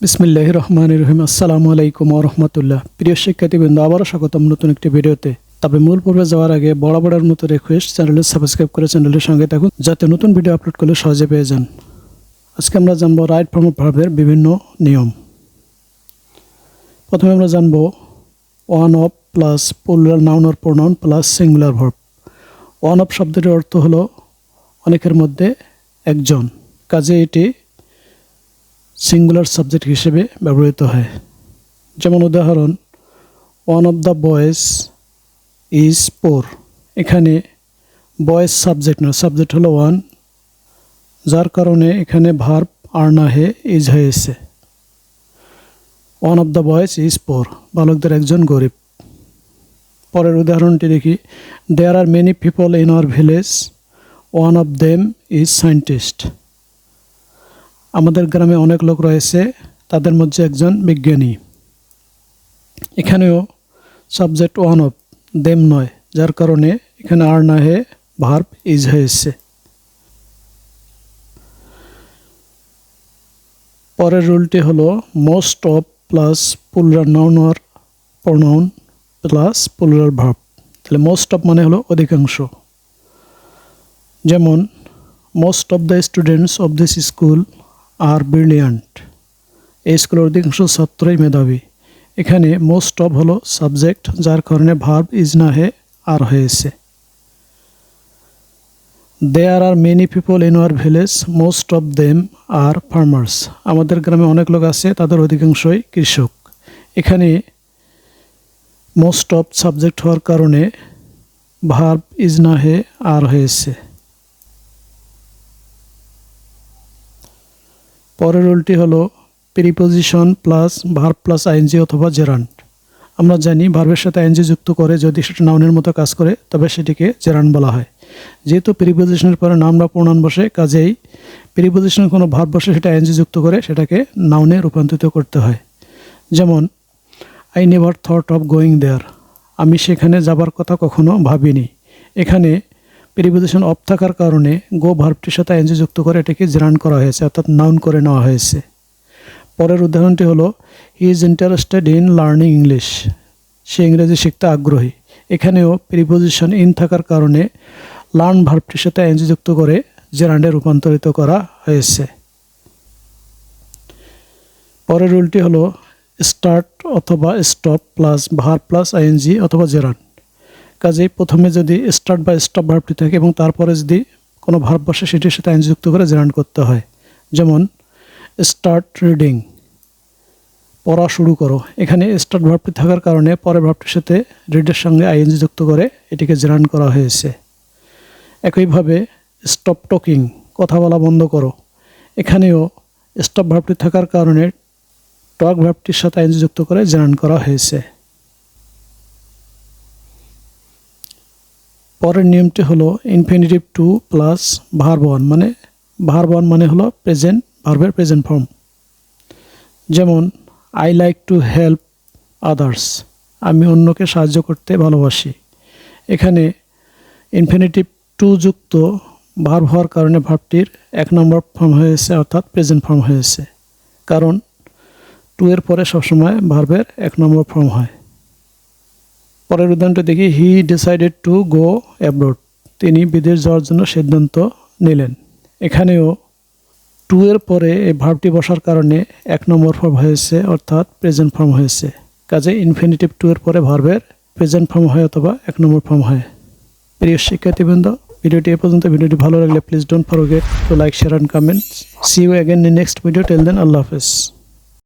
বিসমিল্লাহির রহমানির রহিম। আসসালামু আলাইকুম ওয়া রাহমাতুল্লাহ। প্রিয় শিক্ষার্থীবৃন্দ, আবারও স্বাগতম নতুন একটি ভিডিওতে। তবে মূল পর্বে যাওয়ার আগে বরাবরের মতো রিকোয়েস্ট, চ্যানেলটি সাবস্ক্রাইব করে চ্যানেলের সঙ্গে থাকুন যাতে নতুন ভিডিও আপলোড করলে সহজে পেয়ে যান। আজকে আমরা জানবো রাইট ফর্ম অফ ভার্বের বিভিন্ন নিয়ম। প্রথমে আমরা জানবো one of plus plural noun or pronoun plus singular verb. One of শব্দটির অর্থ হলো অনেকের মধ্যে একজন, কাজে এটি সিঙ্গুলার সাবজেক্ট হিসেবে ব্যবহৃত হয়। যেমন উদাহরণ, one of the boys is poor. এখানে বয়েজ সাবজেক্ট না, সাবজেক্ট হলো ওয়ান, যার কারণে এখানে ভার্ব আর না হে ইজ হয়েছে। One of the boys is poor, বালকদের একজন গরিব। পরের উদাহরণটি দেখি, there are many people in our village, one of them is scientist. আমাদের গ্রামে অনেক লোক রয়েছে, তাদের মধ্যে একজন বিজ্ঞানী। এখানেও সাবজেক্ট ওয়ান অফ, দেম নয়, যার কারণে এখানে আর না হে ভার্ব ইজ হয়েছে। পরের রুলটি হলো most of plus plural noun or pronoun plus plural verb. তাহলে মোস্ট অফ মানে হলো অধিকাংশ। যেমন most of the students of this school are brilliant. এই স্কুলের অধিকাংশ ছাত্রই মেধাবী। এখানে মোস্ট অফ হলো সাবজেক্ট, যার কারণে ভার্ব ইজ না হে আর হয়েছে। There are many people in our village, most of them are farmers. আমাদের গ্রামে অনেক লোক আছে, তাদের অধিকাংশই কৃষক। এখানে মোস্ট অফ সাবজেক্ট হওয়ার কারণে ভার্ব ইজ না হে আর হয়েছে। পরের রুলটি হলো preposition plus verb plus ING অথবা জেরান্ড। আমরা জানি ভার্বের সাথে আইএনজি যুক্ত করে যদি সেটা নাউনের মতো কাজ করে তবে সেটিকে জেরান্ড বলা হয়। যেহেতু প্রিপোজিশনের পরে নাউন বা প্রোনাউন বসে, কাজেই প্রিপোজিশনের কোনো ভার্ব বসে সেটা আইএনজি যুক্ত করে সেটাকে নাউনে রূপান্তরিত করতে হয়। যেমন I never thought of going there. আমি সেখানে যাবার কথা কখনো ভাবিনি। এখানে প্রিপোজিশন অফ থাকার কারণে গো ভার্বটির সাথে আইএনজি যুক্ত করে এটাকে জেরান্ড করা হয়েছে, অর্থাৎ নাউন করে নেওয়া হয়েছে। পরের উদাহরণটি হলো he is interested in learning English. সে ইংরেজি শিখতে আগ্রহী। এখানেও প্রিপোজিশন ইন থাকার কারণে লার্ন ভার্বটির সাথে আইএনজি যুক্ত করে জেরান্ডে রূপান্তরিত করা হয়েছে। পরের রুলটি হলো স্টার্ট অথবা stop plus verb plus ING অথবা জেরান্ড। কাজেই প্রথমে যদি স্টার্ট বা স্টপ ভার্বটি থাকে এবং তারপরে যদি কোনো ভার্ব বসে সেটির সাথে আইএনজি যুক্ত করে জেরান্ড করতে হয়। যেমন স্টার্ট রিডিং, পড়া শুরু করো। এখানে স্টার্ট ভার্বটি থাকার কারণে পরের ভার্বটির সাথে রিডের সঙ্গে আইএনজি যুক্ত করে এটিকে জেরান্ড করা হয়েছে। একইভাবে স্টপ টকিং, কথা বলা বন্ধ করো। এখানেও স্টপ ভার্বটি থাকার কারণে টক ভার্বটির সাথে আইএনজি যুক্ত করে জেরান্ড করা হয়েছে। পরের নিয়মটি হলো infinitive to plus verb one, মানে ভার্ব ওয়ান মানে হলো প্রেজেন্ট ভার্বের প্রেজেন্ট ফর্ম। যেমন I like to help others. আমি অন্যকে সাহায্য করতে ভালোবাসি। এখানে ইনফিনিটিভ টু যুক্ত ভার্ব হওয়ার কারণে ভার্বটির এক নম্বর ফর্ম হয়েছে, অর্থাৎ প্রেজেন্ট ফর্ম হয়েছে। কারণ টু এর পরে সবসময় ভার্বের এক নম্বর ফর্ম হয়। পরের উদাহরণটা দেখি, he decided to go abroad. তিনি বিদেশ যাওয়ার জন্য সিদ্ধান্ত নিলেন। এখানেও টু এর পরে এই ভার্বটি বসার কারণে এক নম্বর ফর্ম হয়েছে, অর্থাৎ প্রেজেন্ট ফর্ম হয়েছে। কাজে ইনফিনিটিভ টু এর পরে ভার্বের প্রেজেন্ট ফর্ম হয় অথবা এক নম্বর ফর্ম হয়। প্রিয় শিক্ষার্থীবৃন্দ, ভিডিওটি এ পর্যন্ত। ভিডিওটি ভালো লাগলে please don't forget to like, share and comment. See you again in next video. Till then, আল্লাহ হাফেজ।